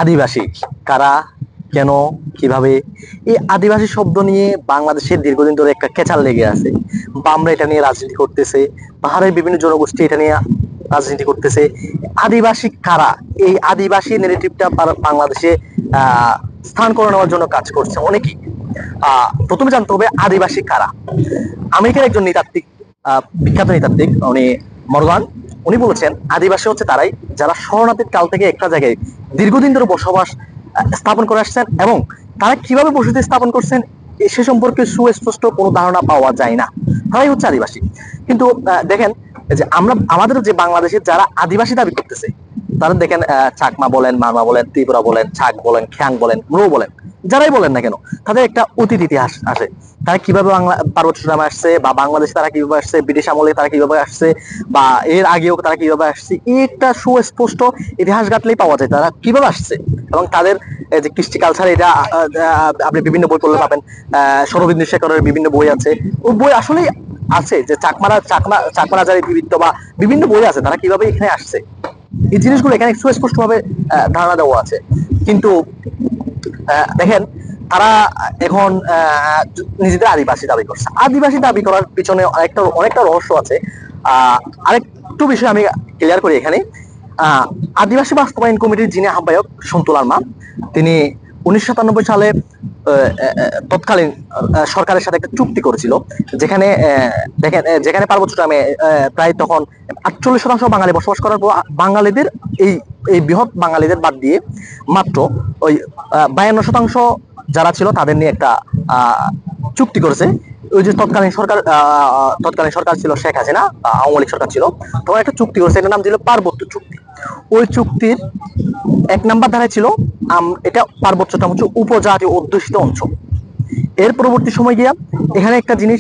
আদিবাসী কারা, কেন, কিভাবে? এই আদিবাসী শব্দ নিয়ে বাংলাদেশের দীর্ঘদিন ধরে একটা কেচাল লেগে আছে। বামরা এটা নিয়ে রাজনীতি করতেছে, পাহাড়ের বিভিন্ন জনগোষ্ঠী এটা নিয়ে রাজনীতি করতেছে। আদিবাসী কারা, এই আদিবাসী নেগেটিভটা বাংলাদেশে স্থান করে নেওয়ার জন্য কাজ করছে অনেকেই। প্রথমে জানতে হবে আদিবাসী কারা। আমেরিকার একজন নৃতাত্ত্বিক, বিখ্যাত নৃতাত্ত্বিক, উনি মর্গান, উনি বলেছেন আদিবাসী হচ্ছে তারাই যারা শরণার্থীর কাল থেকে একটা জায়গায় দীর্ঘদিন ধরে বসবাস স্থাপন করে আসছেন, এবং তারা কিভাবে বসতি স্থাপন করছেন সে সম্পর্কে সুস্পষ্ট কোনো ধারণা পাওয়া যায় না। তারাই হচ্ছে আদিবাসী। কিন্তু দেখেন যে আমরা আমাদের যে বাংলাদেশের যারা আদিবাসী দাবি করতেছে, তারা দেখেন চাকমা বলেন, মারমা বলেন, ত্রিপুরা বলেন, ছাক বলেন, খ্যাং বলেন, মুরো বলেন, যারাই বলেন না কেন, তাদের একটা অতীত ইতিহাস আসে। তারা কিভাবে বাংলা পার্বত্য চট্টগ্রামে আসছে, বা বাংলাদেশে তারা কিভাবে আসছে, ব্রিটিশ আমলে তারা কিভাবে আসছে, বা এর আগেও তারা কিভাবে আসছে, এই একটা সুস্পষ্ট ইতিহাস ঘাটলেই পাওয়া যায় তারা কিভাবে আসছে। এবং তাদের যে কৃষ্টি কালচার, এটা আপনি বিভিন্ন বই পড়লে পাবেন। সৌরবিন্দু শেখরের বিভিন্ন বই আছে, ওই বই আসলেই আছে যে চাকমারা যারা বিবৃত বা বিভিন্ন বই আছে তারা কিভাবে এখানে আসছে, এই জিনিসগুলো এখানে সুস্পষ্ট ভাবে ধারণা দেওয়া আছে। কিন্তু দেখেন তারা এখন নিজেদের আদিবাসী দাবি করছে। আদিবাসী দাবি করার পিছনে অনেকটা রহস্য আছে। আরেকটু বিষয় আমি ক্লিয়ার করি এখানে। আদিবাসী বাস্তবায়ন কমিটির যিনি আহ্বায়ক সন্তু লারমা, তিনি 1997 সালে তৎকালীন সরকারের সাথে একটা চুক্তি করেছিল, যেখানে দেখেন যেখানে পার্বত্য চট্টগ্রামে প্রায় তখন 48% বাঙালি বসবাস করার পর বাঙালিদের এই এই বৃহৎ বাঙালিদের বাদ দিয়ে মাত্র ওই 52% যারা ছিল তাদের নিয়ে একটা চুক্তি করেছে। ওই যে তৎকালীন সরকার ছিল শেখ হাসিনা, আওয়ামী লীগ সরকার ছিল, তখন একটা চুক্তি করেছে, এটার নাম ছিল পার্বত্য চুক্তি। ওই চুক্তির 1 নম্বর ধারায় ছিল এটা পার্বত্য চট্টগ্রাম হচ্ছে উপজাতীয় অধ্যুষিত অঞ্চল। এর পরবর্তী সময় গিয়া এখানে একটা জিনিস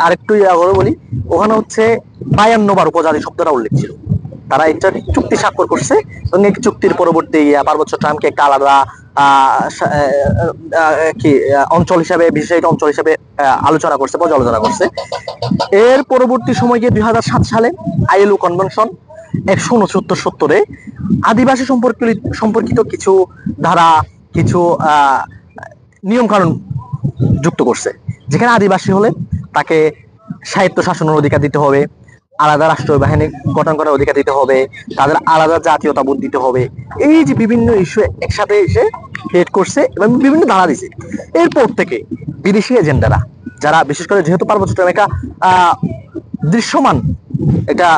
আরেকটু বলি, ওখানে হচ্ছে 52 বার উপজাতি শব্দটা উল্লেখ ছিল। তারা একটা চুক্তি স্বাক্ষর করছে, এবং এই চুক্তির পরবর্তী পার্বত্য চট্টগ্রামকে একটা আলাদা কি অঞ্চল হিসাবে, বিশেষায়িত অঞ্চল হিসাবে আলোচনা করছে, পর্যালোচনা করছে। এর পরবর্তী সময় গিয়ে 2007 সালে আইএলও কনভেনশন 169 আদিবাসী সম্পর্কিত কিছু ধারা, কিছু নিয়ম কানুন যুক্ত করছে, যেখানে আদিবাসী হলে তাকে স্বায়ত্ত শাসনের অধিকার দিতে হবে, আলাদা রাষ্ট্রীয় বাহিনী গঠন করার অধিকার দিতে হবে, তাদের আলাদা জাতীয়তা বোধ দিতে হবে। এই যে বিভিন্ন ইস্যু একসাথে এসে ক্রিয়েট করছে এবং বিভিন্ন ধারা দিছে। এরপর থেকে বিদেশি এজেন্ডারা, যারা বিশেষ করে যেহেতু পার্বত্য চট্টগ্রাম একটা দৃশ্যমান এটা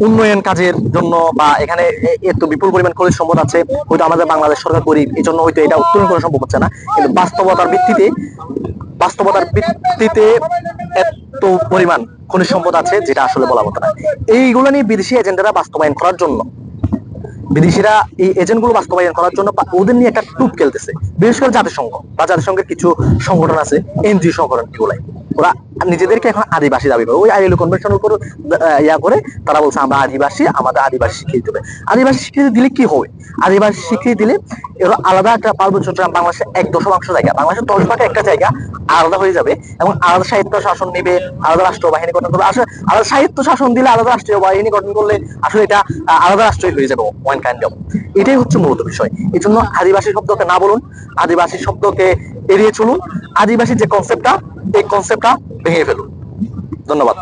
উন্নয়ন কাজের জন্য, বা এখানে এত বিপুল পরিমাণ খনিজ সম্পদ আছে, হয়তো আমাদের বাংলাদেশ সরকার গরিব, এই জন্য হয়তো এটা উত্তোলন করা সম্ভব হচ্ছে না। কিন্তু বাস্তবতার ভিত্তিতে এত পরিমাণ খনিজ সম্পদ আছে যেটা আসলে বলা হতো না। এইগুলো নিয়ে বিদেশি এজেন্ডারা বাস্তবায়ন করার জন্য, বিদেশিরা এই এজেন্টগুলো বাস্তবায়ন করার জন্য ওদের নিয়ে একটা টুপ খেলতেছে। বিশেষ করে জাতিসংঘ বা জাতিসংঘের কিছু সংগঠন আছে, এনজিও সংগঠন, এগুলাই ওরা নিজেদেরকে এখন আদিবাসী দাবি করে। ওই আইএলও কনভেনশনের উপর করে তারা বলছে আমরা আদিবাসী, আমাদের আদিবাসী স্বীকৃতি দেবে। আদিবাসী স্বীকৃতি দিলে কি হবে? আদিবাসী স্বীকৃতি দিলে এরা আলাদা একটা পার্বত্য চট্টগ্রাম বাংলাদেশের 1/10 জায়গা, বাংলাদেশের 10 ভাগে একটা জায়গা আলাদা হয়ে যাবে, এবং আলাদা সাহিত্য শাসন নেবে, আলাদা রাষ্ট্র বাহিনী গঠন করবে। আসলে আলাদা সাহিত্য শাসন দিলে, আলাদা রাষ্ট্রীয় বাহিনী গঠন করলে আসলে এটা আলাদা রাষ্ট্রই হয়ে যাবে ওয়ান কাইন্ড অফ। এটাই হচ্ছে মূলত বিষয়। এই জন্য আদিবাসী শব্দকে না বলুন, আদিবাসী শব্দকে এড়িয়ে চলুন, আদিবাসী যে কনসেপ্টটা, এই কনসেপ্টটা ভেঙে ফেলুন। ধন্যবাদ।